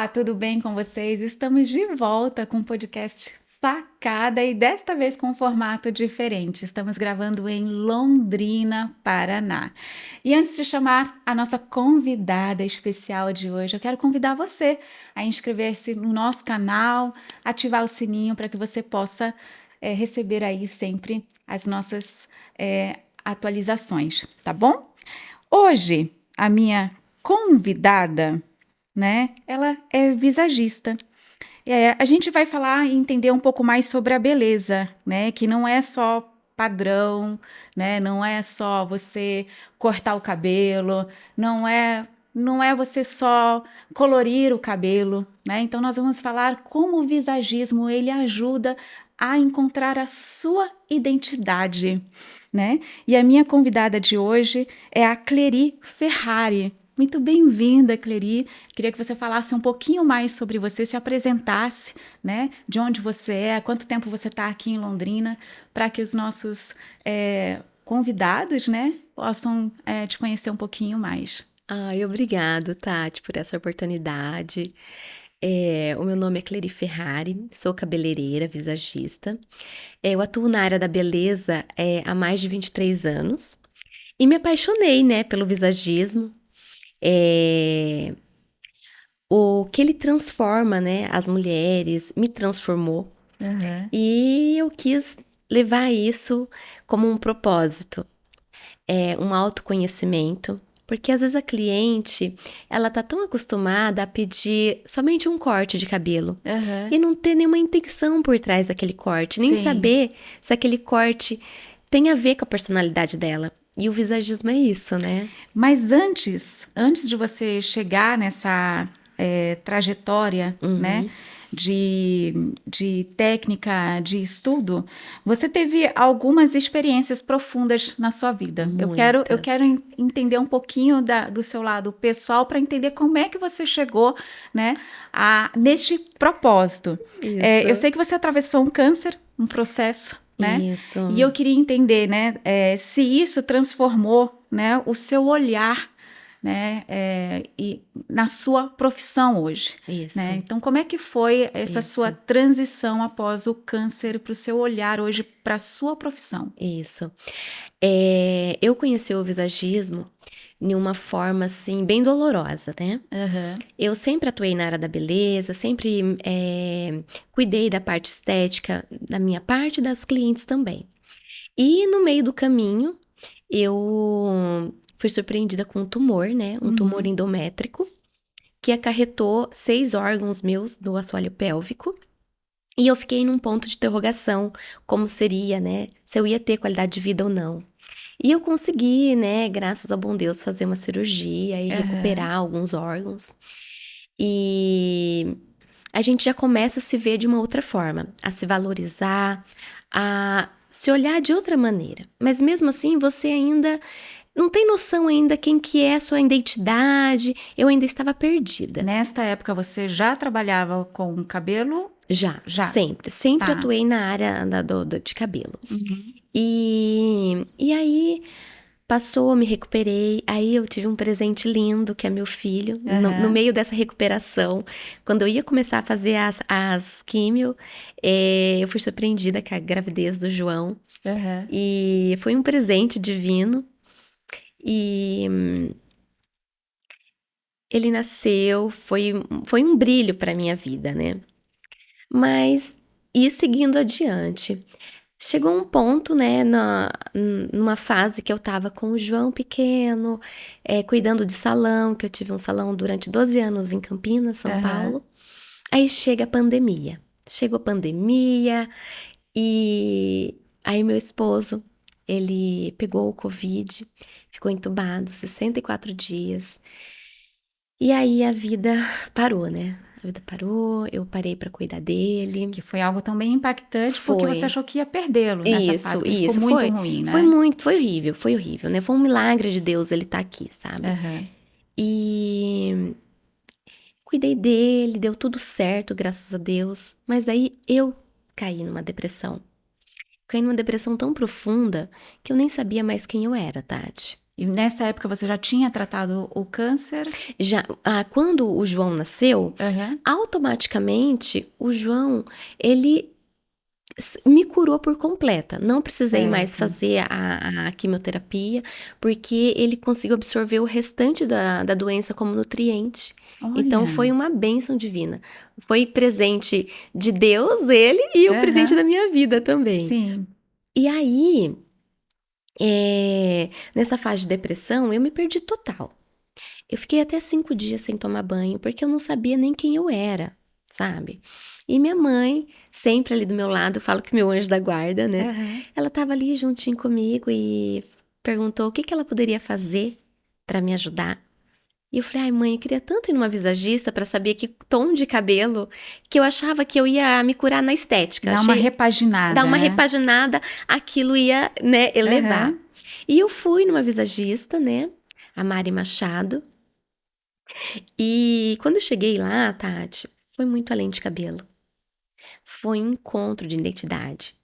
Olá, tudo bem com vocês? Estamos de volta com o podcast Sacada e desta vez com um formato diferente. Estamos gravando em Londrina, Paraná. E antes de chamar a nossa convidada especial de hoje, eu quero convidar você a inscrever-se no nosso canal, ativar o sininho para que você possa receber aí sempre as nossas atualizações, tá bom? Hoje, a minha convidada, né? Ela é visagista. A gente vai falar e entender um pouco mais sobre a beleza, né? Que não é só padrão, né? Não é só você cortar o cabelo, não é você só colorir o cabelo, né? Então nós vamos falar como o visagismo ele ajuda a encontrar a sua identidade, né? E a minha convidada de hoje é a Clery Ferrari. Muito bem-vinda, Clery. Queria que você falasse um pouquinho mais sobre você, se apresentasse, né? De onde você é, há quanto tempo você está aqui em Londrina, para que os nossos convidados, né, possam te conhecer um pouquinho mais. Ai, obrigado, Tati, por essa oportunidade. O meu nome é Clery Ferrari, sou cabeleireira, visagista. Eu atuo na área da beleza há mais de 23 anos e me apaixonei, né, pelo visagismo. É, o que ele transforma, né, as mulheres, me transformou. Uhum. E eu quis levar isso como um propósito, um autoconhecimento, porque às vezes a cliente, ela tá tão acostumada a pedir somente um corte de cabelo Uhum. e não ter nenhuma intenção por trás daquele corte, nem Sim. saber se aquele corte tem a ver com a personalidade dela. E o visagismo é isso, né? Mas antes de você chegar nessa trajetória, né, Uhum. de técnica, de estudo, você teve algumas experiências profundas na sua vida. Eu quero Muitas. entender um pouquinho do seu lado pessoal para entender como é que você chegou, né, neste propósito. Eu Isso. sei que você atravessou um câncer, um processo, né? E Isso. eu queria entender, né, se isso transformou, né, o seu olhar, né, e na sua profissão hoje, né? Isso. Então, como é que foi essa sua Isso. transição após o câncer para o seu olhar hoje para a sua profissão? Isso. Eu conheci o visagismo de uma forma, assim, bem dolorosa, né? Aham. Eu sempre atuei na área da beleza, sempre cuidei da parte estética da minha parte e das clientes também. E no meio do caminho, eu fui surpreendida com um tumor, né? Um tumor Uhum. endométrico, que acarretou 6 órgãos meus do assoalho pélvico. E eu fiquei num ponto de interrogação, como seria, né? Se eu ia ter qualidade de vida ou não. E eu consegui, né, graças ao bom Deus, fazer uma cirurgia e Aham. recuperar alguns órgãos. E a gente já começa a se ver de uma outra forma, a se valorizar, a se olhar de outra maneira. Mas mesmo assim, você ainda não tem noção ainda quem que é a sua identidade. Eu ainda estava perdida. Nesta época você já trabalhava com cabelo? Já, Já. sempre Tá. atuei na área de cabelo. Uhum. E aí passou, me recuperei. Aí eu tive um presente lindo, que é meu filho, no Aham. meio dessa recuperação. Quando eu ia começar a fazer as químio, eu fui surpreendida com a gravidez do João. Aham. E foi um presente divino. E ele nasceu, foi um brilho para minha vida, né? Mas e seguindo adiante. Chegou um ponto, né, numa fase que eu tava com o João pequeno, cuidando de salão, que eu tive um salão durante 12 anos em Campinas, São Aham. Paulo. Aí chega a pandemia. Chegou a pandemia e aí meu esposo, ele pegou o Covid, ficou entubado 64 dias. E aí a vida parou, né? A vida parou, eu parei pra cuidar dele. Que foi algo também impactante porque você Foi. achou que ia perdê-lo nessa fase, que ele ficou Isso, muito ruim, foi né? muito, foi horrível, né? Foi um milagre de Deus ele tá aqui, sabe? Aham. E cuidei dele, deu tudo certo, graças a Deus. Mas daí eu caí numa depressão. Caí numa depressão tão profunda que eu nem sabia mais quem eu era, Tati. E nessa época você já tinha tratado o câncer? Já, quando o João nasceu, Aham. automaticamente o João, ele me curou por completa. Não precisei mais Certo. fazer a quimioterapia, porque ele conseguiu absorver o restante da doença como nutriente. Então Olha. foi uma bênção divina. Foi presente de Deus, ele, e o presente Aham. da minha vida também. Sim. E aí, nessa fase de depressão, eu me perdi total. Eu fiquei até 5 dias sem tomar banho, porque eu não sabia nem quem eu era, sabe? E minha mãe, sempre ali do meu lado, eu falo que meu anjo da guarda, né? Aham. Ela tava ali juntinho comigo e perguntou o que ela poderia fazer pra me ajudar. E eu falei, ai mãe, eu queria tanto ir numa visagista pra saber que tom de cabelo, que eu achava que eu ia me curar na estética. Dá uma Achei, dar repaginada, uma né? repaginada, aquilo ia, né, elevar. Aham. E eu fui numa visagista, né, a Mari Machado, e quando eu cheguei lá, Tati, foi muito além de cabelo. Foi um encontro de identidade.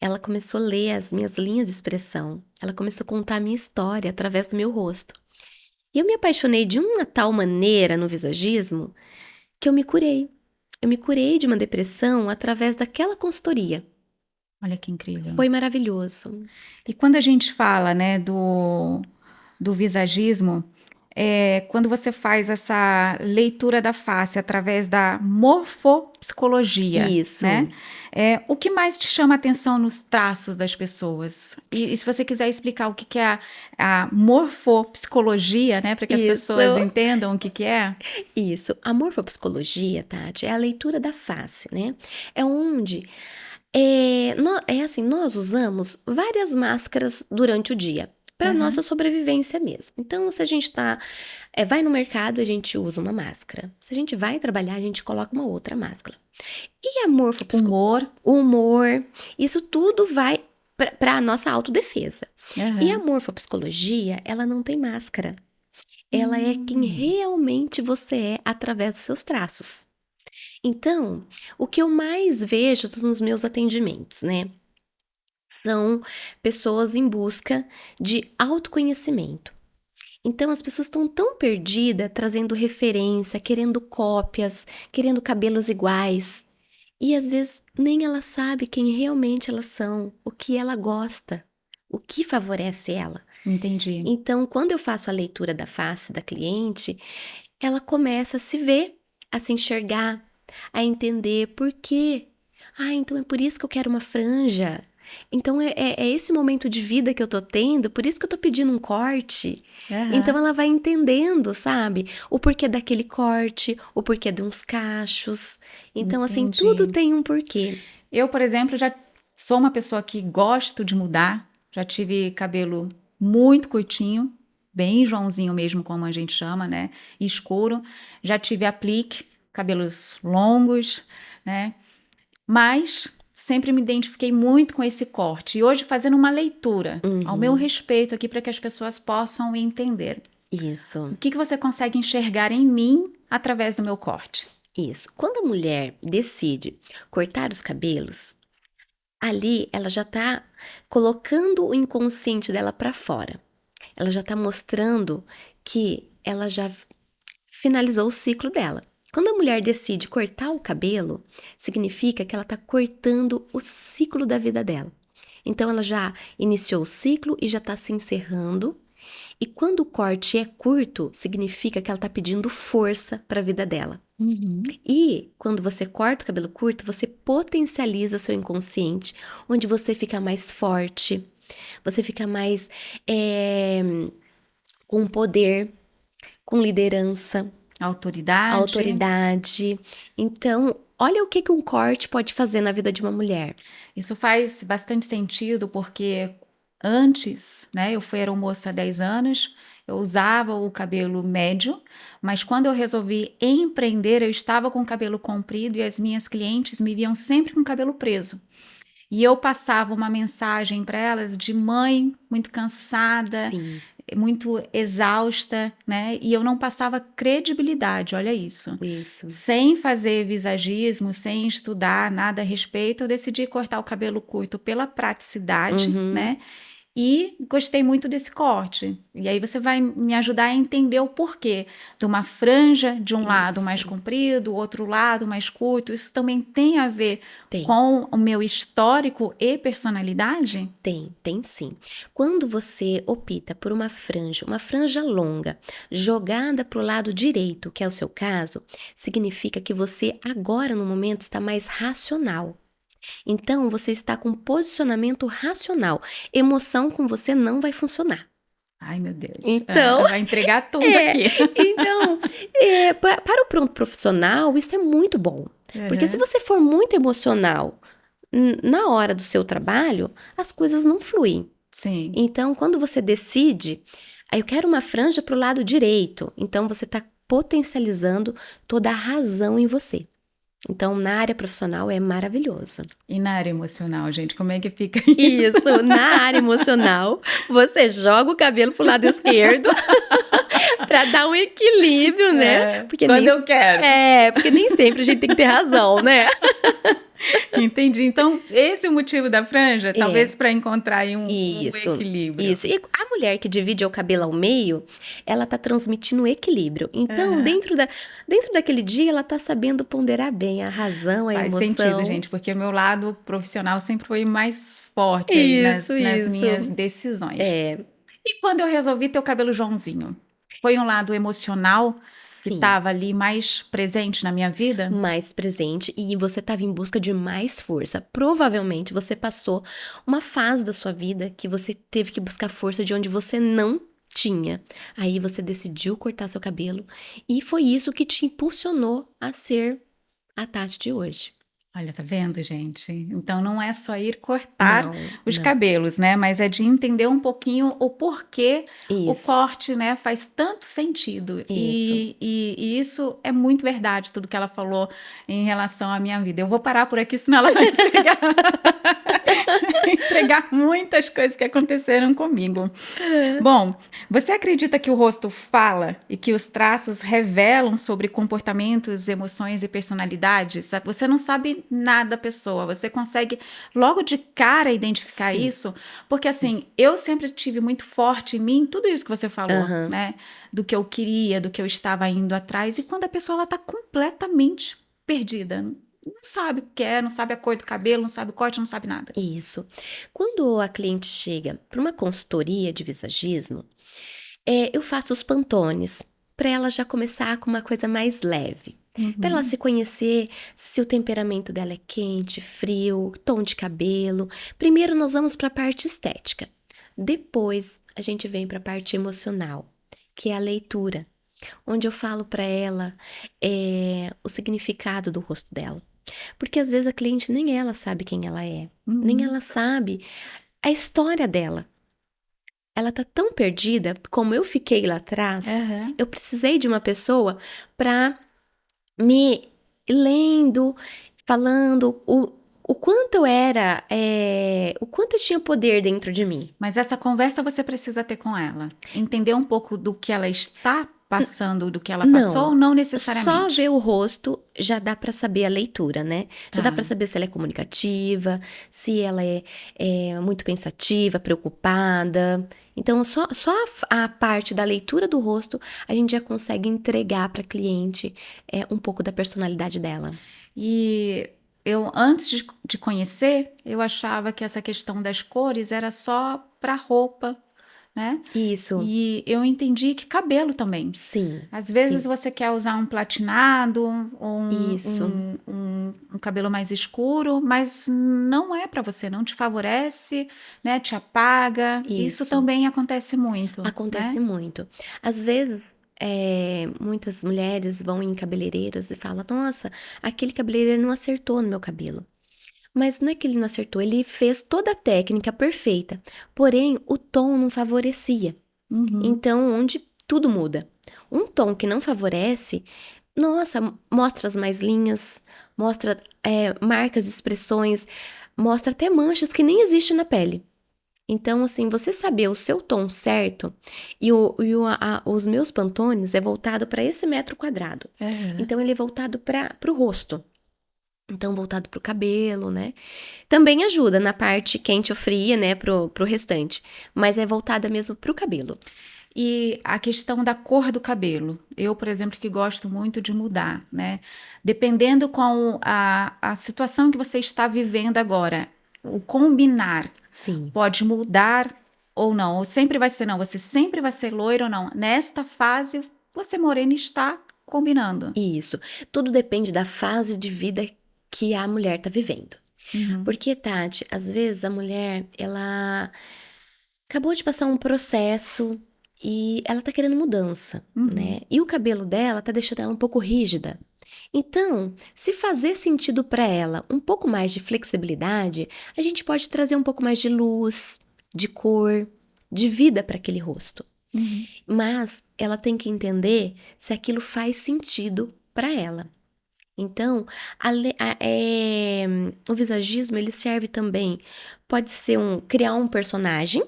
Ela começou a ler as minhas linhas de expressão. Ela começou a contar a minha história através do meu rosto. E eu me apaixonei de uma tal maneira no visagismo que eu me curei. Eu me curei de uma depressão através daquela consultoria. Olha que incrível. Foi maravilhoso. E quando a gente fala, né, do visagismo, quando você faz essa leitura da face através da morfopsicologia, Isso. né? O que mais te chama a atenção nos traços das pessoas? E se você quiser explicar o que é a morfopsicologia, né, para que as Isso. pessoas entendam o que é? Isso. A morfopsicologia, Tati, é a leitura da face, né? É onde assim, nós usamos várias máscaras durante o dia para Aham. nossa sobrevivência mesmo. Então, se a gente vai no mercado, a gente usa uma máscara. Se a gente vai trabalhar, a gente coloca uma outra máscara. E a Humor. humor, isso tudo vai para a nossa autodefesa. Aham. E a morfopsicologia, ela não tem máscara. Ela é quem realmente você é através dos seus traços. Então, o que eu mais vejo nos meus atendimentos, né? São pessoas em busca de autoconhecimento. Então, as pessoas estão tão perdidas, trazendo referência, querendo cópias, querendo cabelos iguais. E às vezes nem ela sabe quem realmente elas são, o que ela gosta, o que favorece ela. Entendi. Então, quando eu faço a leitura da face da cliente, ela começa a se ver, a se enxergar, a entender por quê. Ah, então é por isso que eu quero uma franja. Então é esse momento de vida que eu tô tendo, por isso que eu tô pedindo um corte. Aham. Então ela vai entendendo, sabe? O porquê daquele corte, o porquê de uns cachos. Então, assim, Entendi. tudo tem um porquê. Eu, por exemplo, já sou uma pessoa que gosto de mudar. Já tive cabelo muito curtinho, bem Joãozinho mesmo, como a gente chama, né? Escuro. Já tive aplique, cabelos longos, né? Mas sempre me identifiquei muito com esse corte. E hoje fazendo uma leitura ao meu respeito aqui para que as pessoas possam entender. Isso. O que você consegue enxergar em mim através do meu corte? Isso. Quando a mulher decide cortar os cabelos, ali ela já tá colocando o inconsciente dela para fora. Ela já tá mostrando que ela já finalizou o ciclo dela. Quando a mulher decide cortar o cabelo, significa que ela tá cortando o ciclo da vida dela. Então ela já iniciou o ciclo e já tá se encerrando. E quando o corte é curto, significa que ela tá pedindo força para a vida dela. E quando você corta o cabelo curto, você potencializa seu inconsciente, onde você fica mais forte, você fica mais com poder, com liderança, autoridade. Então, olha o que um corte pode fazer na vida de uma mulher. Isso faz bastante sentido porque antes, né, eu fui aeromoça há 10 anos, eu usava o cabelo médio, mas quando eu resolvi empreender, eu estava com o cabelo comprido e as minhas clientes me viam sempre com o cabelo preso. E eu passava uma mensagem para elas de mãe muito cansada, Sim, muito exausta, né? E eu não passava credibilidade, olha isso. isso. Sem fazer visagismo, sem estudar nada a respeito, eu decidi cortar o cabelo curto pela praticidade, né? e gostei muito desse corte. E aí você vai me ajudar a entender o porquê de uma franja de um lado mais Isso. comprido, outro lado mais curto. Isso também tem a ver Tem. com o meu histórico e personalidade? Tem sim. Quando você opta por uma franja longa, jogada para o lado direito, que é o seu caso, significa que você agora no momento está mais racional. Então você está com posicionamento racional. Emoção com você não vai funcionar. Ai, meu Deus. Então, Vai entregar tudo aqui. então, para o pronto profissional, isso é muito bom. Porque se Uhum. você for muito emocional na hora do seu trabalho, as coisas não fluem. Sim. Então, quando você decide, eu quero uma franja para o lado direito, então você está potencializando toda a razão em você. Então, na área profissional é maravilhoso. E na área emocional, gente, como é que fica isso? Isso, na área emocional, você joga o cabelo pro lado esquerdo para dar um equilíbrio, né? Porque quando eu quero. Porque nem sempre a gente tem que ter razão, né? Entendi. Então, esse é o motivo da franja? Talvez para encontrar aí um equilíbrio. Isso. E a mulher que divide o cabelo ao meio, ela tá transmitindo equilíbrio. Então, dentro daquele dia, ela tá sabendo ponderar bem a razão, a emoção. Faz sentido, gente, porque o meu lado profissional sempre foi mais forte aí nas minhas decisões. E quando eu resolvi ter o cabelo Joãozinho? Foi um lado emocional que estava ali mais presente na minha vida? Mais presente, e você estava em busca de mais força. Provavelmente você passou uma fase da sua vida que você teve que buscar força de onde você não tinha. Aí você decidiu cortar seu cabelo e foi isso que te impulsionou a ser a Tati de hoje. Olha, tá vendo, gente? Então não é só ir cortar os cabelos, né? Mas é de entender um pouquinho o porquê o corte, né, faz tanto sentido. E isso é muito verdade, tudo que ela falou em relação à minha vida. Eu vou parar por aqui, senão ela vai entregar muitas coisas que aconteceram comigo. Bom, você acredita que o rosto fala e que os traços revelam sobre comportamentos, emoções e personalidades? Você não sabe nada da pessoa, você consegue logo de cara identificar isso? Porque assim, eu sempre tive muito forte em mim tudo isso que você falou, né? Do que eu queria, do que eu estava indo atrás. E quando a pessoa ela tá completamente perdida, não sabe o que é, não sabe a cor do cabelo, não sabe o corte, não sabe nada. Isso. Quando a cliente chega para uma consultoria de visagismo, eu faço os pantones para ela já começar com uma coisa mais leve. Para ela se conhecer, se o temperamento dela é quente, frio, tom de cabelo. Primeiro nós vamos para a parte estética. Depois a gente vem para a parte emocional, que é a leitura, onde eu falo para ela o significado do rosto dela. Porque às vezes a cliente nem ela sabe quem ela é, nem ela sabe a história dela. Ela tá tão perdida como eu fiquei lá atrás. Eu precisei de uma pessoa para me lendo, falando o quanto eu era, o quanto eu tinha poder dentro de mim. Mas essa conversa você precisa ter com ela. Entender um pouco do que ela está passando, do que ela passou, ou não necessariamente? Só ver o rosto já dá para saber a leitura, né? Já dá para saber se ela é comunicativa, se ela é muito pensativa, preocupada. Então, só a parte da leitura do rosto, a gente já consegue entregar para a cliente um pouco da personalidade dela. E eu, antes de conhecer, eu achava que essa questão das cores era só para roupa, né? Isso. E eu entendi que cabelo também. Sim. Às vezes você quer usar um platinado, ou um cabelo mais escuro, mas não é para você, não te favorece, né? Te apaga. Isso também acontece muito. Acontece muito. Às vezes, muitas mulheres vão em cabeleireiras e falam: nossa, aquele cabeleireiro não acertou no meu cabelo. Mas não é que ele não acertou, ele fez toda a técnica perfeita, porém o tom não favorecia. Então, onde tudo muda. Um tom que não favorece, nossa, mostra as mais linhas, mostra marcas de expressões, mostra até manchas que nem existem na pele. Então, assim, você saber o seu tom certo, e os meus pantones é voltado para esse metro quadrado. Então, ele é voltado para o rosto. Então, voltado pro cabelo, né? Também ajuda na parte quente ou fria, né? Pro restante. Mas é voltada mesmo pro cabelo. E a questão da cor do cabelo. Eu, por exemplo, que gosto muito de mudar, né? Dependendo com a situação que você está vivendo agora, o combinar Sim. pode mudar ou não. Ou sempre vai ser não. Você sempre vai ser loiro ou não. Nesta fase, você morena está combinando. Isso. Tudo depende da fase de vida que a mulher tá vivendo. Uhum. Porque, Tati, às vezes a mulher, ela acabou de passar um processo e ela tá querendo mudança, Uhum. né? E o cabelo dela tá deixando ela um pouco rígida. Então, se fazer sentido para ela um pouco mais de flexibilidade, a gente pode trazer um pouco mais de luz, de cor, de vida para aquele rosto. Uhum. Mas ela tem que entender se aquilo faz sentido para ela. Então, o visagismo ele serve também, pode ser criar um personagem.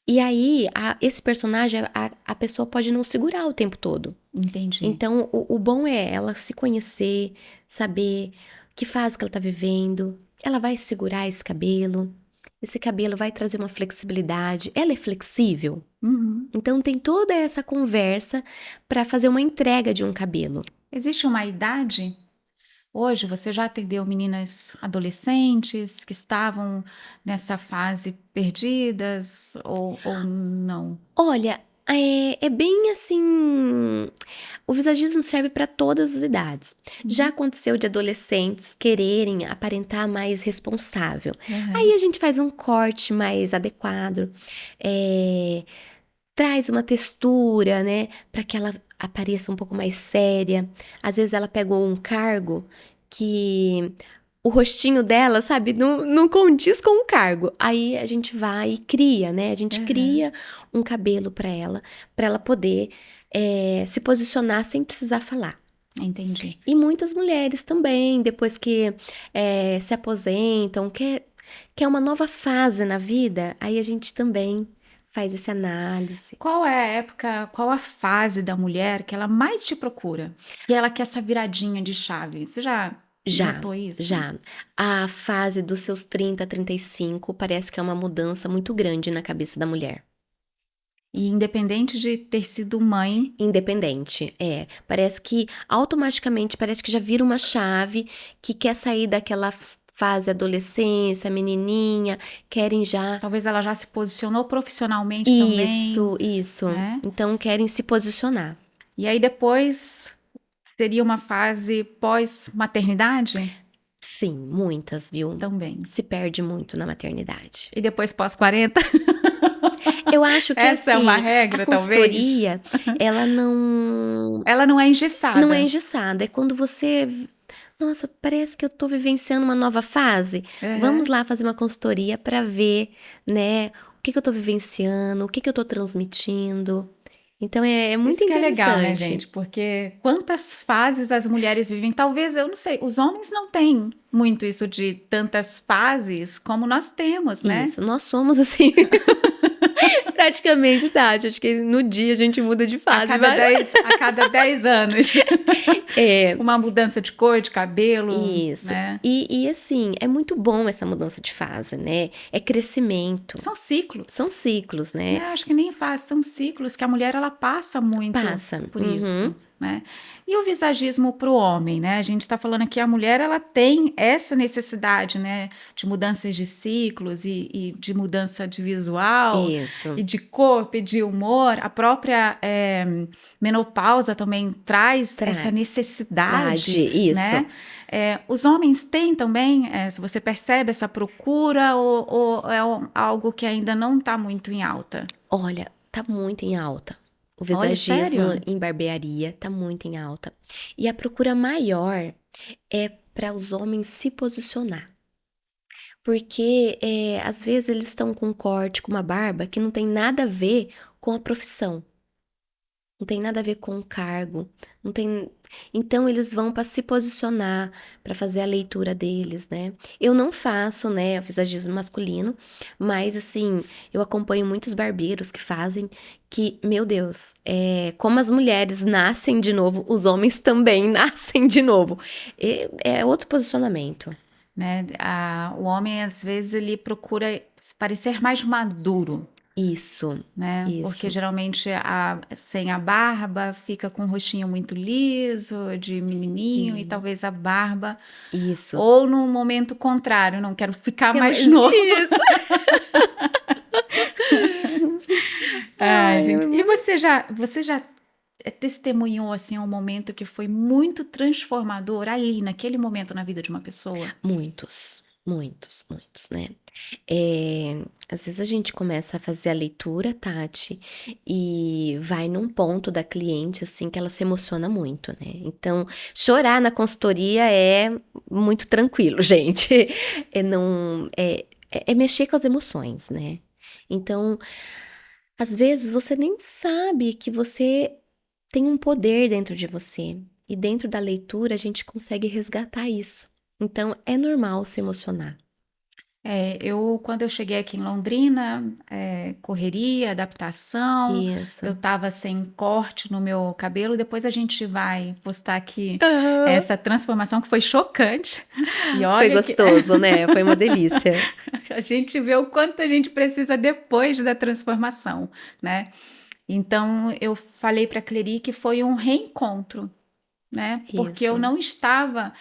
E aí, esse personagem, a pessoa pode não segurar o tempo todo. Entendi. Então, o bom é ela se conhecer, saber que fase que ela tá vivendo. Ela vai segurar esse cabelo. Esse cabelo vai trazer uma flexibilidade. Ela é flexível. Uhum. Então, tem toda essa conversa para fazer uma entrega de um cabelo. Existe uma idade? Hoje você já atendeu meninas adolescentes que estavam nessa fase perdidas ou não? Olha, é bem assim. O visagismo serve para todas as idades. Já aconteceu de adolescentes quererem aparentar mais responsável. Uhum. Aí a gente faz um corte mais adequado, traz uma textura, né, para que ela apareça um pouco mais séria. Às vezes ela pegou um cargo que o rostinho dela, sabe, não condiz com o cargo. Aí a gente vai e cria, né? A gente cria um cabelo para ela poder se posicionar sem precisar falar. Entendi. E muitas mulheres também, depois que se aposentam, quer uma nova fase na vida, aí a gente também faz essa análise. Qual é a época, qual a fase da mulher que ela mais te procura? Que ela quer essa viradinha de chave? Você já notou isso? Já. A fase dos seus 30, 35 parece que é uma mudança muito grande na cabeça da mulher. E independente de ter sido mãe, Independente, Parece que automaticamente parece que já vira uma chave que quer sair daquela fase adolescência, menininha, querem já. talvez ela já se posicionou profissionalmente também, Isso. né? Então querem se posicionar. E aí depois seria uma fase pós-maternidade? Sim, muitas, viu? Também. Se perde muito na maternidade. E depois pós-40? Eu acho que Essa é assim, uma regra, a consultoria, talvez? ela não Ela não é engessada. não é engessada. É quando você, nossa, parece que eu tô vivenciando uma nova fase. Uhum. Vamos lá fazer uma consultoria para ver, né, o que eu tô vivenciando, o que eu tô transmitindo. Então é muito Isso que é legal, né, interessante. gente? Porque quantas fases as mulheres vivem? Talvez, eu não sei, os homens não têm muito isso de tantas fases como nós temos, né? Isso, nós somos assim. Praticamente, Tati. Acho que no dia a gente muda de fase. A cada 10 anos. Uma mudança de cor, de cabelo. Isso. Né? E assim, é muito bom essa mudança de fase, né? É crescimento. São ciclos. São ciclos, né? Acho que nem fase, são ciclos que a mulher ela passa muito por isso. Né? E o visagismo para o homem, né? A gente está falando aqui, a mulher ela tem essa necessidade, né? De mudanças de ciclos e de mudança de visual, Isso. e de corpo, e de humor. A própria menopausa também traz essa necessidade. Isso. Né? Os homens têm também, se você percebe essa procura ou é algo que ainda não está muito em alta? Olha, tá muito em alta. O visagismo em barbearia tá muito em alta. E a procura maior é para os homens se posicionar. Porque, às vezes, eles estão com um corte, com uma barba que não tem nada a ver com a profissão. Não tem nada a ver com o cargo, não tem. Então eles vão para se posicionar, para fazer a leitura deles, né? Eu não faço, né, o visagismo masculino, mas assim, eu acompanho muitos barbeiros que fazem, que, meu Deus, como as mulheres nascem de novo, os homens também nascem de novo. É outro posicionamento. Né? O homem, às vezes, ele procura parecer mais maduro, Isso, né? Porque isso, geralmente sem a barba fica com o rostinho muito liso, de menininho, e e- talvez a barba, isso. ou no momento contrário, não quero ficar mais novo. Isso. Ai, Ai, gente. E você já testemunhou assim um momento que foi muito transformador ali naquele momento na vida de uma pessoa? muitos, muitos, muitos, né? É, às vezes a gente começa a fazer a leitura, Tati, e vai num ponto da cliente, assim, que ela se emociona muito, né? Então, chorar na consultoria é muito tranquilo, gente. É mexer com as emoções, né? Então, às vezes você nem sabe que você tem um poder dentro de você. E dentro da leitura a gente consegue resgatar isso. Então, é normal se emocionar. Quando eu cheguei aqui em Londrina, correria, adaptação, eu Isso. estava sem corte no meu cabelo. Depois a gente vai postar aqui Aham. essa transformação que foi chocante. E Foi olha que gostoso, né? Foi uma delícia. a gente vê o quanto a gente precisa depois da transformação, né? Então eu falei para a Cleri que foi um reencontro, né? Porque eu Isso, não estava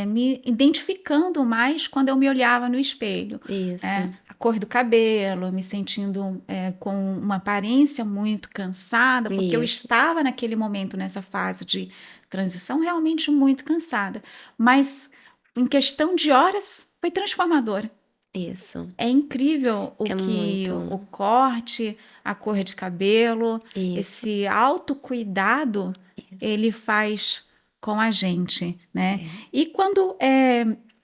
me identificando mais quando eu me olhava no espelho. isso, A cor do cabelo, me sentindo com uma aparência muito cansada, porque eu isso, estava naquele momento, nessa fase de transição, realmente muito cansada. Mas em questão de horas, foi transformador. isso. É incrível o É que muito. o corte, a cor de cabelo, Isso, esse autocuidado isso. ele faz com a gente, né? É. E quando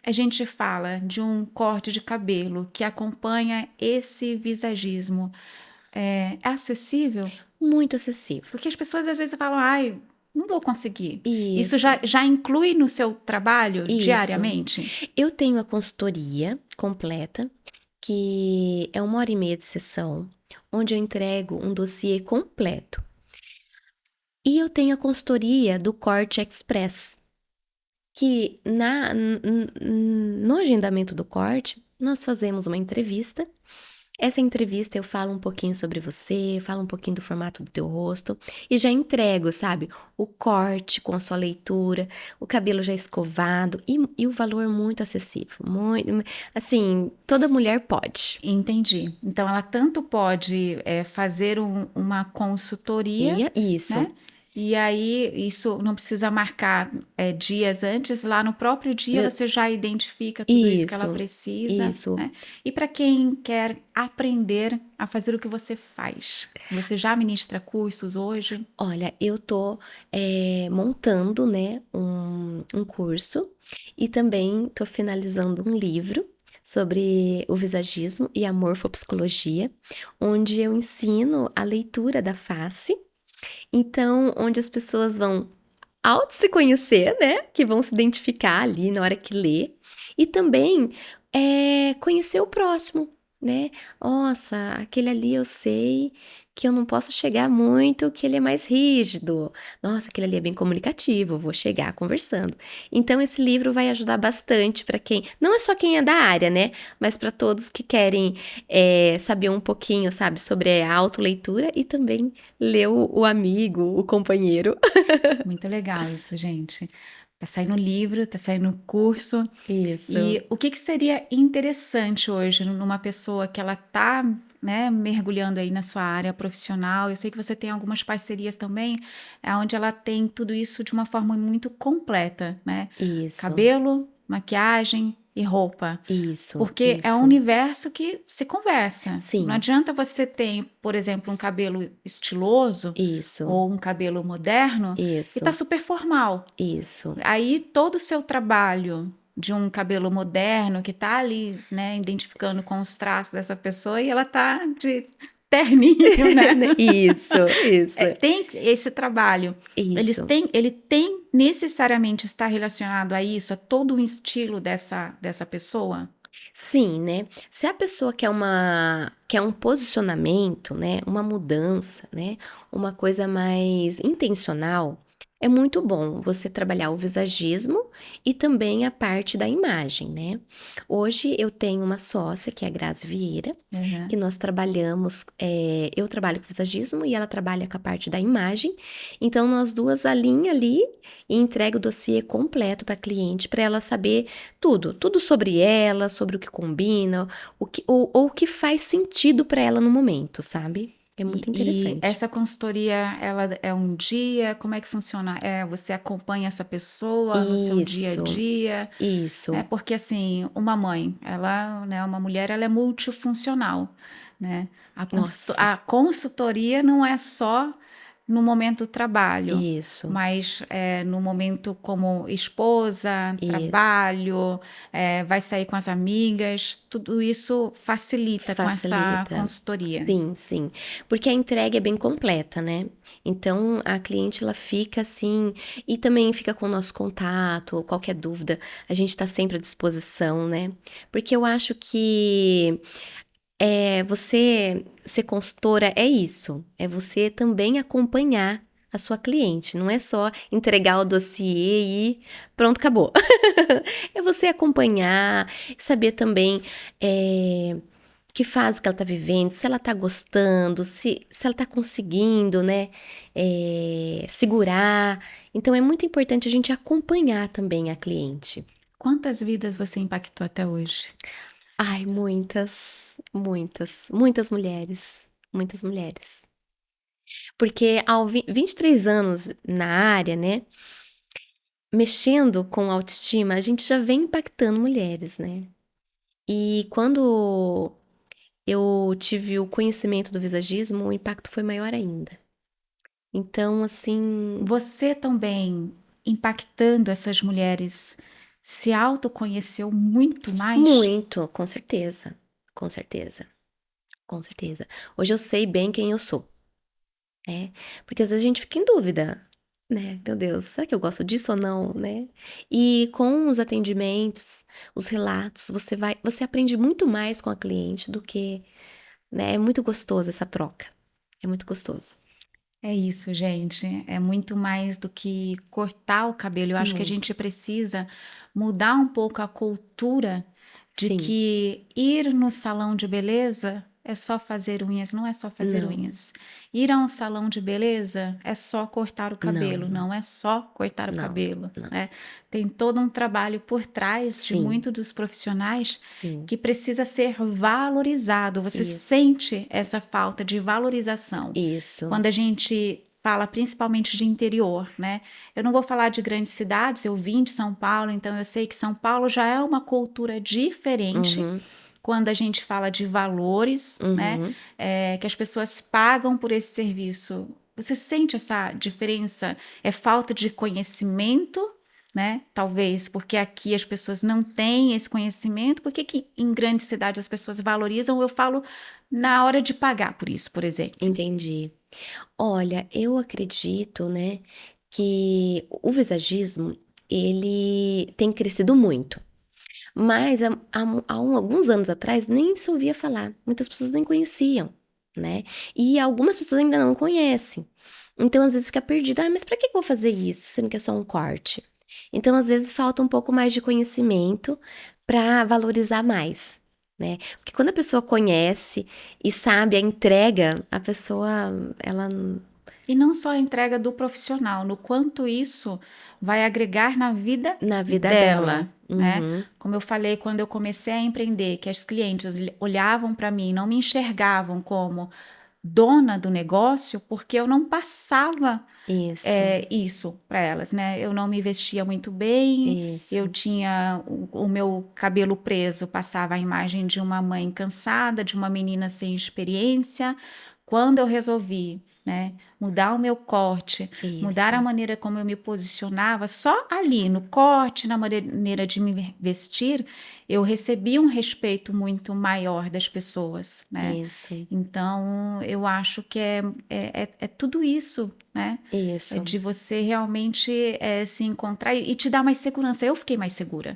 a gente fala de um corte de cabelo que acompanha esse visagismo, é acessível? Muito acessível. Porque as pessoas às vezes falam, ai, não vou conseguir. Isso Isso, já inclui no seu trabalho isso. diariamente? Eu tenho a consultoria completa, que é 1 hora e meia de sessão, onde eu entrego um dossiê completo. E eu tenho a consultoria do Corte Express, que no agendamento do corte, nós fazemos uma entrevista. Essa entrevista eu falo um pouquinho sobre você, falo um pouquinho do formato do teu rosto e já entrego, sabe? O corte com a sua leitura, o cabelo já escovado e o valor muito acessível. Muito, assim, toda mulher pode. Entendi. Então, ela tanto pode fazer uma consultoria, Isso, né? E aí, isso não precisa marcar dias antes, lá no próprio dia já- você já identifica tudo isso que ela isso, precisa, isso. né? E para quem quer aprender a fazer o que você faz, você já ministra cursos hoje? Olha, eu tô montando, né, um curso e também tô finalizando um livro sobre o visagismo e a morfopsicologia, onde eu ensino a leitura da face. Então, onde as pessoas vão auto se conhecer, né? Que vão se identificar ali na hora que lê. E também conhecer o próximo, né? Nossa, aquele ali eu sei que eu não posso chegar muito, que ele é mais rígido. Nossa, aquele ali é bem comunicativo, vou chegar conversando. Então, esse livro vai ajudar bastante para quem, não é só quem é da área, né? Mas para todos que querem saber um pouquinho, sabe, sobre a autoleitura e também ler o amigo, o companheiro. Muito legal isso, gente. Tá saindo livro, tá saindo curso. Isso. E o que seria interessante hoje numa pessoa que ela tá, né, mergulhando aí na sua área profissional? Eu sei que você tem algumas parcerias também, onde ela tem tudo isso de uma forma muito completa, né? Isso, Cabelo, maquiagem e roupa. isso, Porque é um isso. universo que se conversa. Não Sim, adianta você ter, por exemplo, um cabelo estiloso isso, ou um cabelo moderno e tá isso, super formal. isso, Aí todo o seu trabalho de um cabelo moderno que tá ali, né, identificando com os traços dessa pessoa e ela tá de terninho, né? Isso, isso, Tem esse trabalho. isso. Ele tem necessariamente estar relacionado a isso, a todo o estilo dessa pessoa? Sim, né? Se a pessoa quer um posicionamento, né, uma mudança, né, uma coisa mais intencional, é muito bom você trabalhar o visagismo e também a parte da imagem, né? Hoje eu tenho uma sócia, que é a Grazi Vieira, Uhum. que nós trabalhamos, eu trabalho com visagismo e ela trabalha com a parte da imagem. Então, nós duas alinha ali e entrega o dossiê completo para a cliente, para ela saber tudo sobre ela, sobre o que combina, ou o que faz sentido para ela no momento, sabe? É muito E interessante. essa consultoria, ela é um dia? Como é que funciona? Você acompanha essa pessoa no seu dia a Isso, dia? Né? isso. Porque assim, uma mãe, ela, né, uma mulher, ela é multifuncional, né? Nossa, A consultoria não é só no momento do trabalho, isso, mas no momento como esposa, isso. trabalho, vai sair com as amigas, tudo isso facilita com essa Facilita. consultoria. Sim, sim. Porque a entrega é bem completa, né? Então a cliente ela fica assim, e também fica com o nosso contato, qualquer dúvida, a gente está sempre à disposição, né? Porque eu acho que você ser consultora é isso, é você também acompanhar a sua cliente, não é só entregar o dossiê e pronto, acabou. É você acompanhar, saber também que fase que ela tá vivendo, se ela tá gostando, se ela tá conseguindo, né, segurar. Então é muito importante a gente acompanhar também a cliente. Quantas vidas você impactou até hoje? Ai, muitas mulheres, muitas mulheres. Porque 23 anos na área, né, mexendo com autoestima, a gente já vem impactando mulheres, né? E quando eu tive o conhecimento do visagismo, o impacto foi maior ainda. Então, assim, Você também, impactando essas mulheres, se autoconheceu muito mais? muito, com certeza, com certeza, com certeza. Hoje eu sei bem quem eu sou, né? Porque às vezes a gente fica em dúvida, né? Meu Deus, será que eu gosto disso ou não, né? E com os atendimentos, os relatos, você aprende muito mais com a cliente do que, né? É muito gostoso essa troca. É muito gostoso. É isso, gente. É muito mais do que cortar o cabelo. Eu acho que a Muito. gente precisa mudar um pouco a cultura de Sim. que ir no salão de beleza é só fazer unhas, não é só fazer Não, unhas. Ir a um salão de beleza é só cortar o não, cabelo, não, não é só cortar o não, cabelo, não. né? Tem todo um trabalho por trás de Sim, muitos dos profissionais sim. que precisa ser valorizado. Você Isso, sente essa falta de valorização isso. quando a gente fala principalmente de interior, né? Eu não vou falar de grandes cidades, eu vim de São Paulo, então eu sei que São Paulo já é uma cultura diferente Uhum, quando a gente fala de valores, né? uhum. Que as pessoas pagam por esse serviço. Você sente essa diferença? É falta de conhecimento, né? Talvez porque aqui as pessoas não têm esse conhecimento. Por que que em grandes cidades as pessoas valorizam? Eu falo na hora de pagar por isso, por exemplo. Entendi. Olha, eu acredito, né, que o visagismo, ele tem crescido muito. Mas alguns anos atrás nem se ouvia falar. Muitas pessoas nem conheciam, né? E algumas pessoas ainda não conhecem. Então, às vezes fica perdido. Ah, mas pra que eu vou fazer isso, sendo que é só um corte? Então, às vezes falta um pouco mais de conhecimento para valorizar mais, né? Porque quando a pessoa conhece e sabe a entrega, a pessoa, ela E não só a entrega do profissional, no quanto isso vai agregar na vida na vida dela. dela, né? Uhum, Como eu falei, quando eu comecei a empreender, que as clientes olhavam para mim, não me enxergavam como dona do negócio, porque eu não passava isso, isso para elas, né? Eu não me vestia muito bem, eu isso. tinha o meu cabelo preso, passava a imagem de uma mãe cansada, de uma menina sem experiência. Quando eu resolvi né? Mudar o meu corte, mudar a Isso, maneira como eu me posicionava, só ali no corte, na maneira de me vestir, eu recebi um respeito muito maior das pessoas, né? isso, Então, eu acho que é tudo isso, né? É isso. de você realmente se encontrar e te dar mais segurança. Eu fiquei mais segura.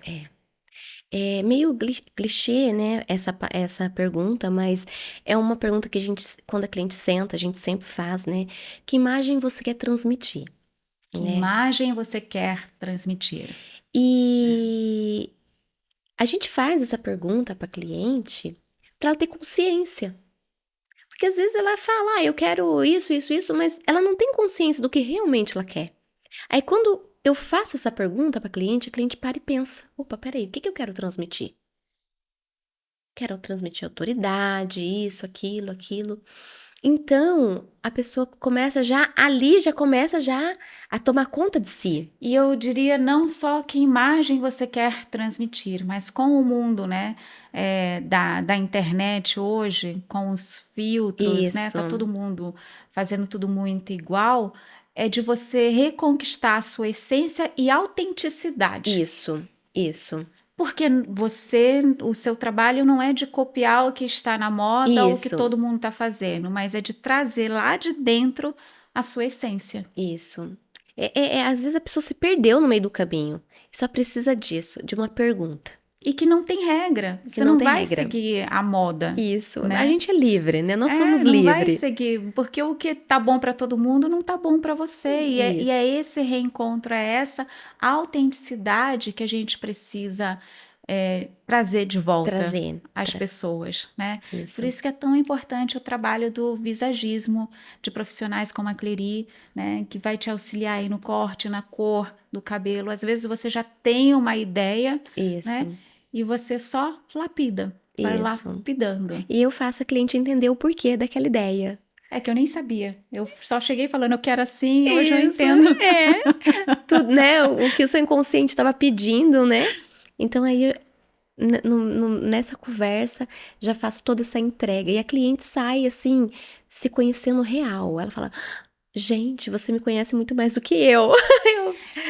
É meio clichê, né, essa pergunta, mas é uma pergunta que quando a cliente senta, a gente sempre faz, né? Que imagem você quer transmitir, Que né? imagem você quer transmitir? E a gente faz essa pergunta para cliente para ela ter consciência. Porque às vezes ela fala, eu quero isso, isso, isso, mas ela não tem consciência do que realmente ela quer. Aí quando eu faço essa pergunta para a cliente para e pensa: opa, peraí, o que eu quero transmitir? Quero transmitir autoridade, isso, aquilo, aquilo. Então, a pessoa começa já começa a tomar conta de si. E eu diria não só que imagem você quer transmitir, mas com o mundo, né, da internet hoje, com os filtros, né, tá Isso, todo mundo fazendo tudo muito igual, é de você reconquistar a sua essência e autenticidade. isso, Porque o seu trabalho não é de copiar o que está na moda ou o que isso, todo mundo está fazendo, mas é de trazer lá de dentro a sua essência. isso. Às vezes a pessoa se perdeu no meio do caminho. Só precisa disso, de uma pergunta, E que não tem regra. que Você não não tem vai regra. seguir a moda, Isso, a né? gente é livre, né? Nós somos Não vai livres. seguir, porque o que tá bom para todo mundo não tá bom para você. E é Isso, esse reencontro, é essa autenticidade que a gente precisa trazer de volta trazer, às pessoas, né? Por isso, isso que é tão importante o trabalho do visagismo, de profissionais como a Clery, né? Que vai te auxiliar aí no corte, na cor do cabelo. Às vezes você já tem uma ideia, né? isso, E você só lapida, vai isso. lapidando. E eu faço a cliente entender o porquê daquela ideia. É que eu nem sabia. Eu só cheguei falando, eu quero assim, hoje eu Isso, entendo. tudo, né? O que o seu inconsciente estava pedindo, né? Então aí, nessa conversa, já faço toda essa entrega. E a cliente sai, assim, se conhecendo real. Ela fala, gente, você me conhece muito mais do que eu.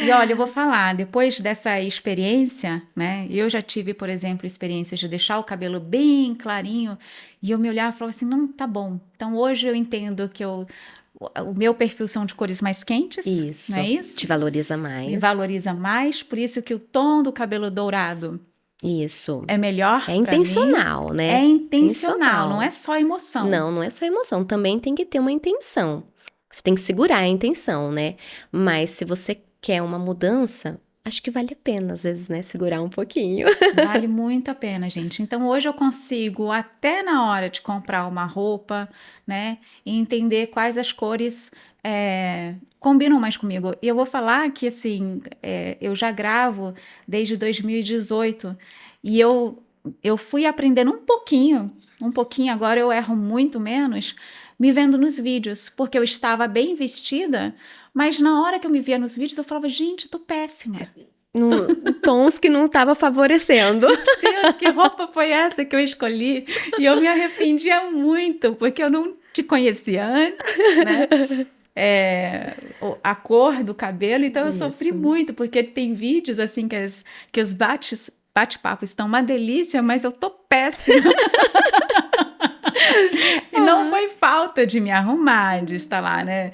E olha, eu vou falar, depois dessa experiência, né? Eu já tive, por exemplo, experiências de deixar o cabelo bem clarinho e eu me olhava e falava assim, não, tá bom. Então hoje eu entendo que o meu perfil são de cores mais quentes, não é Isso, te isso? valoriza Me mais. valoriza mais, por isso que o tom do cabelo dourado Isso. é É melhor para mim. intencional, É né? intencional, não é Intencional. só emoção. Não, não é só emoção, também tem que ter uma intenção. Você tem que segurar a intenção, né? Mas se você quer uma mudança, acho que vale a pena, às vezes, né? Segurar um pouquinho. Vale muito a pena, gente. Então, hoje eu consigo, até na hora de comprar uma roupa, né, entender quais as cores combinam mais comigo. E eu vou falar que, assim, eu já gravo desde 2018 e eu fui aprendendo um pouquinho, agora eu erro muito menos, me vendo nos vídeos, porque eu estava bem vestida, mas na hora que eu me via nos vídeos, eu falava, gente, tô péssima. Tons que não tava favorecendo. Deus, que roupa foi essa que eu escolhi? E eu me arrependia muito, porque eu não te conhecia antes, né? A cor do cabelo, então eu sofri Isso. muito, porque tem vídeos assim que os bate-papos estão uma delícia, mas eu tô péssima. E não foi falta de me arrumar, de estar lá, né,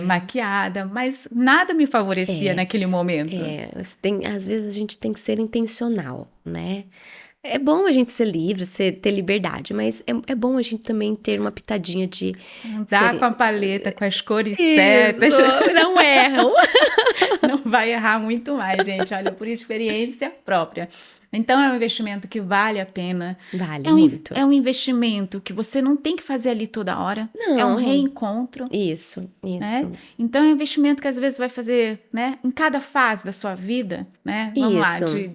maquiada, mas nada me favorecia É, naquele momento. às vezes a gente tem que ser intencional, né? É bom a gente ser livre, ter liberdade, mas é bom a gente também ter uma pitadinha de Andar ser. com a paleta, com as cores certas. Isso, não erram. Não vai errar muito mais, gente. Olha, por experiência própria. Então, é um investimento que vale a pena. Vale muito. É um investimento que você não tem que fazer ali toda hora. É um Não, reencontro, isso. né? Então, é um investimento que às vezes vai fazer, né? Em cada fase da sua vida, né? Vamos lá, Isso.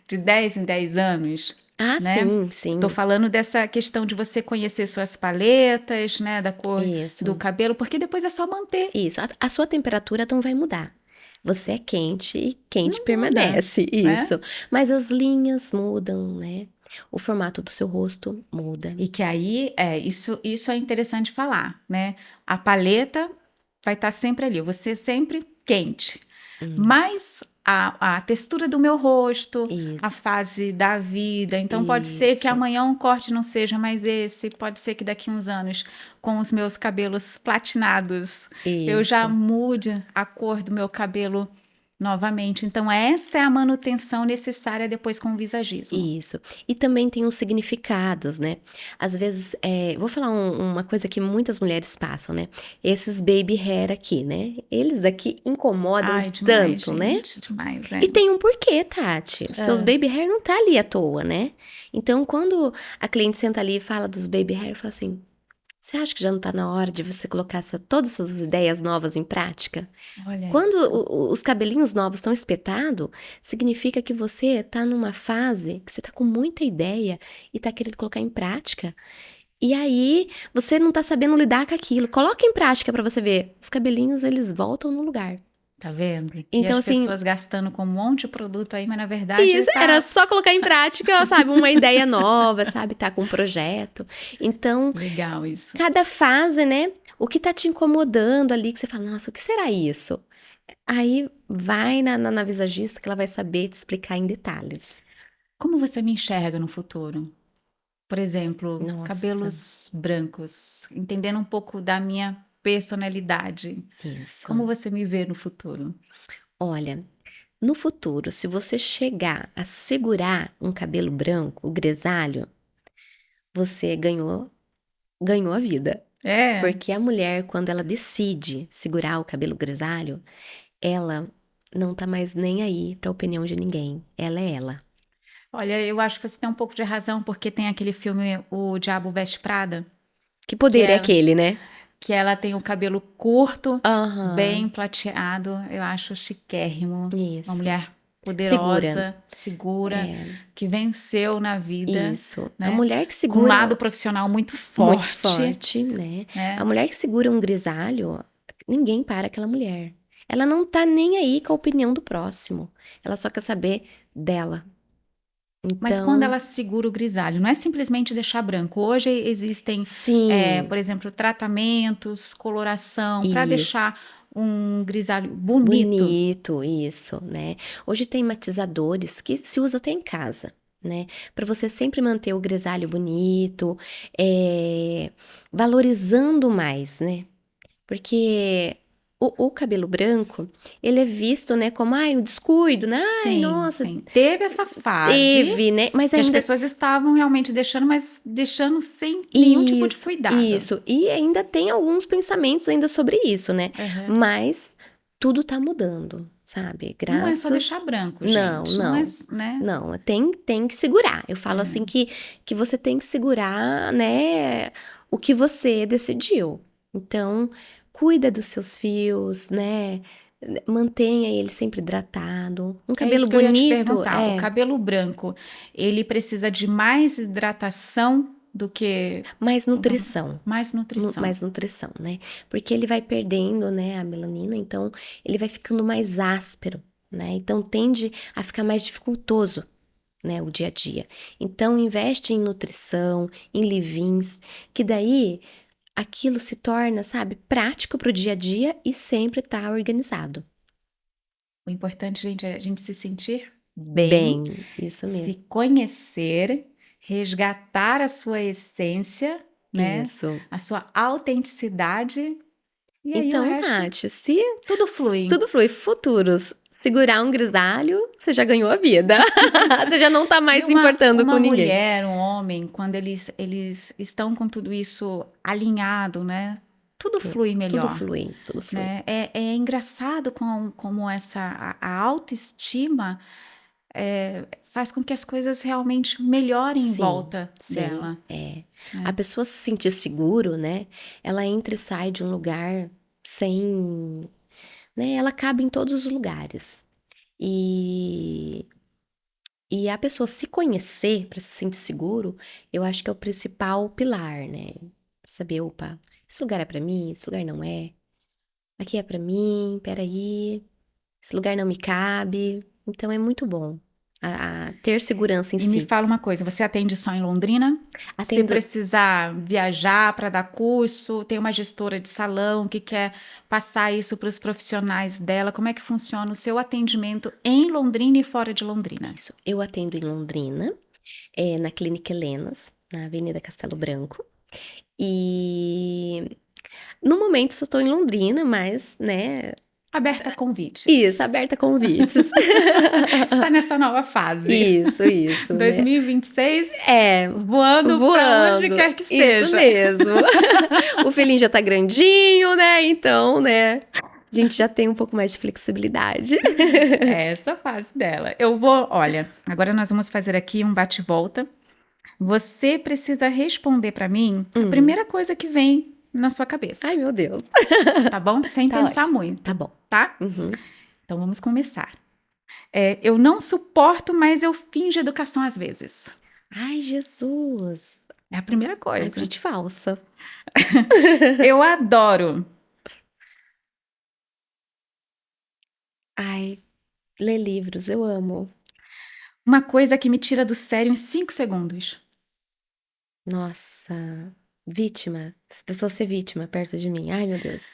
de 10 em 10 anos. Ah, Né? sim. Tô falando dessa questão de você conhecer suas paletas, né? Da cor Isso. do cabelo, porque depois é só manter. Isso. A sua temperatura não vai mudar. Você é quente e quente Não muda, permanece, né? isso. Mas as linhas mudam, né? O formato do seu rosto muda. E que aí, isso é interessante falar, né? A paleta vai estar sempre ali, você sempre quente. Hum, Mas a textura do meu rosto, a isso, fase da vida, então pode ser que isso, amanhã um corte não seja mais esse, pode ser que daqui uns anos, com os meus cabelos platinados, eu já isso. mude a cor do meu cabelo novamente. Então, essa é a manutenção necessária depois com o visagismo. Isso. E também tem os significados, né? Às vezes, vou falar uma coisa que muitas mulheres passam, né? Esses baby hair aqui, né? Eles aqui incomodam Ai, demais, tanto, né? gente, demais, é. E tem um porquê, Tati. Os seus É. baby hair não tá ali à toa, né? Então, quando a cliente senta ali e fala dos baby hair, eu falo assim: você acha que já não tá na hora de você colocar todas essas ideias novas em prática? Olha Quando isso. os cabelinhos novos estão espetados, significa que você tá numa fase que você tá com muita ideia e tá querendo colocar em prática. E aí, você não tá sabendo lidar com aquilo. Coloca em prática pra você ver. Os cabelinhos, eles voltam no lugar. Tá vendo? E Então, as assim, pessoas gastando com um monte de produto aí, mas na verdade isso era tá só colocar em prática, sabe? Uma ideia nova, sabe? Tá com um projeto. Então, legal isso. cada fase, né? O que tá te incomodando ali, que você fala, nossa, o que será isso? Aí vai na visagista que ela vai saber te explicar em detalhes. Como você me enxerga no futuro? Por exemplo, Nossa, cabelos brancos, entendendo um pouco da minha personalidade. isso. Como você me vê no futuro? Olha, no futuro, se você chegar a segurar um cabelo branco, o grisalho, você ganhou a vida. É. Porque a mulher, quando ela decide segurar o cabelo grisalho, ela não tá mais nem aí pra opinião de ninguém. Ela é ela. Olha, eu acho que você tem um pouco de razão, porque tem aquele filme O Diabo Veste Prada, Que que poder é é aquele, né? que ela tem o cabelo curto, bem Aham, plateado. Eu acho chiquérrimo. Uma isso. mulher Segura. poderosa, segura, É, que venceu na vida, isso. A né? mulher que Com um lado segura profissional muito muito forte, forte, né? A né? mulher que segura um grisalho, ninguém para aquela mulher. Ela não tá nem aí com a opinião do próximo. Ela só quer saber dela. Mas quando Então, ela segura o grisalho, não é simplesmente deixar branco. Hoje existem, sim, por exemplo, tratamentos, coloração, para isso. deixar um grisalho bonito. Bonito, isso, né? Hoje tem matizadores que se usa até em casa, né? Para você sempre manter o grisalho bonito, valorizando mais, né? Porque o cabelo branco, ele é visto, né, como, ai, o descuido, né? Ai, Sim, nossa, sim. Teve essa fase teve, né? Mas que as ainda. pessoas estavam realmente deixando, mas deixando sem nenhum tipo de Isso, cuidado. isso. E ainda tem alguns pensamentos ainda sobre isso, né? Aham. Mas tudo tá mudando, sabe? Não é só deixar Graças. branco, Não, gente. Não é, não. né? Não, tem que segurar. Eu falo assim É. que você tem que segurar, né, o que você decidiu. Então, cuida dos seus fios, né? Mantenha ele sempre hidratado. Um É cabelo isso que eu ia te bonito perguntar. O cabelo branco, ele precisa de mais hidratação do que mais o normal? nutrição. Mais nutrição. Mais nutrição, né? Porque ele vai perdendo, né, a melanina, então ele vai ficando mais áspero, né? Então tende a ficar mais dificultoso, né, o dia a dia. Então investe em nutrição, em leave-ins, que daí aquilo se torna, sabe, prático para o dia a dia e sempre tá organizado. O importante, gente, é a gente se sentir bem, Bem, isso se mesmo. conhecer, resgatar a sua essência, né? Isso. A sua autenticidade, e aí o Então, resto, Tati, se tudo flui. tudo flui, futuros, segurar um grisalho, você já ganhou a vida. Você já não tá E mais se uma, importando com uma ninguém. mulher, um homem, quando eles estão com tudo isso alinhado, né? Tudo flui Isso, tudo melhor, flui, tudo flui. né? É engraçado como a autoestima faz com que as coisas realmente melhorem em Sim, volta sim, dela, é. A né? pessoa se sentir seguro, né? Ela entra e sai de um lugar sem, né? Ela cabe em todos os lugares. E, e a pessoa se conhecer para se sentir seguro, eu acho que é o principal pilar, né? Pra saber, opa, esse lugar é para mim, esse lugar não é. Aqui é para mim, peraí. esse lugar não me cabe. Então é muito bom ter segurança em E me si. fala uma coisa, você atende só em Londrina? Se Atendo. precisar viajar para dar curso, tem uma gestora de salão que quer passar isso para os profissionais dela, como é que funciona o seu atendimento em Londrina e fora de Londrina? Isso. Eu atendo em Londrina, na Clínica Helenas, na Avenida Castelo Branco. E no momento só estou em Londrina, mas, né? Aberta a convites. Isso, aberta a convites. Está nessa nova fase. Isso, né? 2026, É, voando para onde quer que isso seja. mesmo. O filhinho já tá grandinho, né? Então, né? A gente já tem um pouco mais de flexibilidade. É essa fase dela. Olha, agora nós vamos fazer aqui um bate-volta. Você precisa responder para mim a primeira coisa que vem na sua cabeça, Ai, meu Deus. tá bom? Sem Tá pensar ótimo. muito, Tá bom. tá? Uhum. Então vamos começar. Eu não suporto, mas eu finjo educação às vezes. Ai, Jesus. É a primeira Ai, coisa. gente falsa. Eu adoro. Ai, ler livros, eu amo. Uma coisa que me tira do sério em 5 segundos. Nossa, vítima. Essa pessoa ser vítima perto de mim. Ai, meu Deus.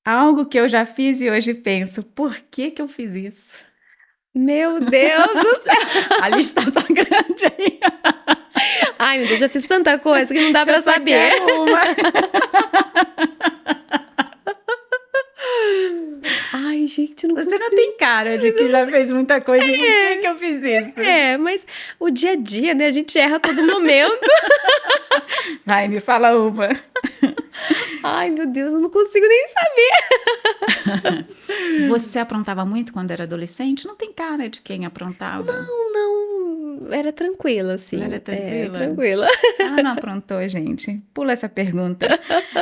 Algo que eu já fiz e hoje penso, por que que eu fiz isso? Meu Deus do céu. A lista tá grande aí. Ai, meu Deus, já fiz tanta coisa que não dá pra Eu só saber. quero uma. Ai, gente, não Você não tem cara de que já fez muita coisa. Por que que eu fiz isso? Mas o dia a dia, né? A gente erra a todo momento. Vai, me fala uma. Ai, meu Deus, eu não consigo nem saber. Você aprontava muito quando era adolescente? Não tem cara de quem aprontava. Não, era tranquila, assim. Era tranquila? Tranquila. Ah, não aprontou, gente. Pula essa pergunta.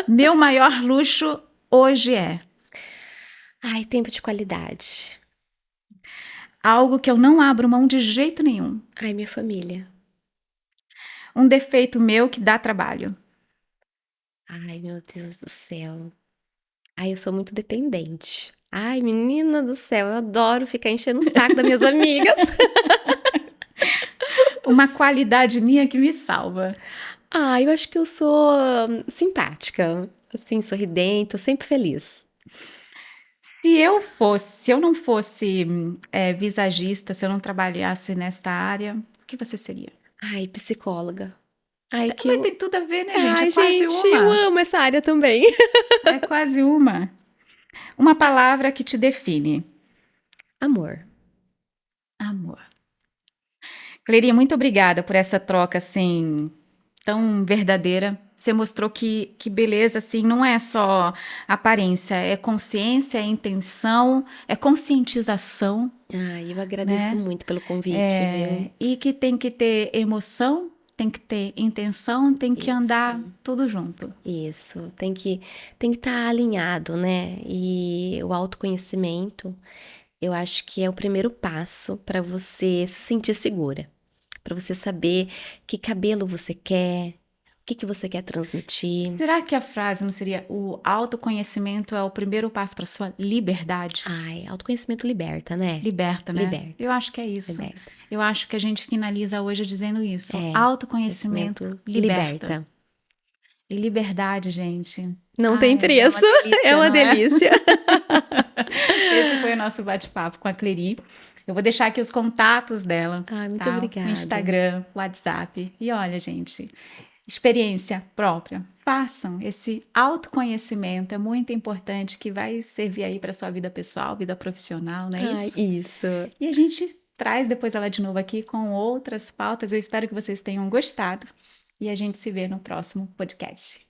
Meu maior luxo hoje é Ai, tempo de qualidade. algo que eu não abro mão de jeito nenhum. Ai, minha família. Um defeito meu que dá trabalho. Ai, meu Deus do céu. Ai, eu sou muito dependente. Ai, menina do céu, eu adoro ficar enchendo o saco das minhas amigas. Uma qualidade minha que me salva. Ah, eu acho que eu sou simpática, assim, sorridente, tô sempre feliz. Se eu não fosse visagista, se eu não trabalhasse nesta área, o que você seria? Ai, psicóloga. Ai, que Mas tem tudo a ver, né, gente? Ai, É quase gente, eu uma. amo essa área também. É quase uma. Uma palavra que te define. Amor. Amor. Clery, muito obrigada por essa troca, assim, tão verdadeira. Você mostrou que beleza, assim, não é só aparência, é consciência, é intenção, é conscientização, Ai, eu agradeço né? muito pelo convite, viu? E que tem que ter emoção, tem que ter intenção, tem que andar tudo junto. Isso, tem que estar alinhado, né? E o autoconhecimento, eu acho que é o primeiro passo para você se sentir segura, para você saber que cabelo você quer, o que você quer transmitir. Será que a frase não seria o autoconhecimento é o primeiro passo para sua liberdade? Ai, autoconhecimento liberta, né? Liberta, né? Liberta. Eu acho que é isso. Liberta. Eu acho que a gente finaliza hoje dizendo isso. É, Autoconhecimento liberta. liberta. E liberdade, gente. Não tem preço. É uma delícia, É uma não é? delícia. Esse foi o nosso bate-papo com a Clery. Eu vou deixar aqui os contatos dela. Ai, muito tá? obrigada. O Instagram, WhatsApp. E olha, gente, experiência própria. Façam esse autoconhecimento. É muito importante, que vai servir aí para sua vida pessoal, vida profissional, não é isso? Ai, isso. E a gente traz depois ela de novo aqui com outras pautas. Eu espero que vocês tenham gostado. E a gente se vê no próximo podcast.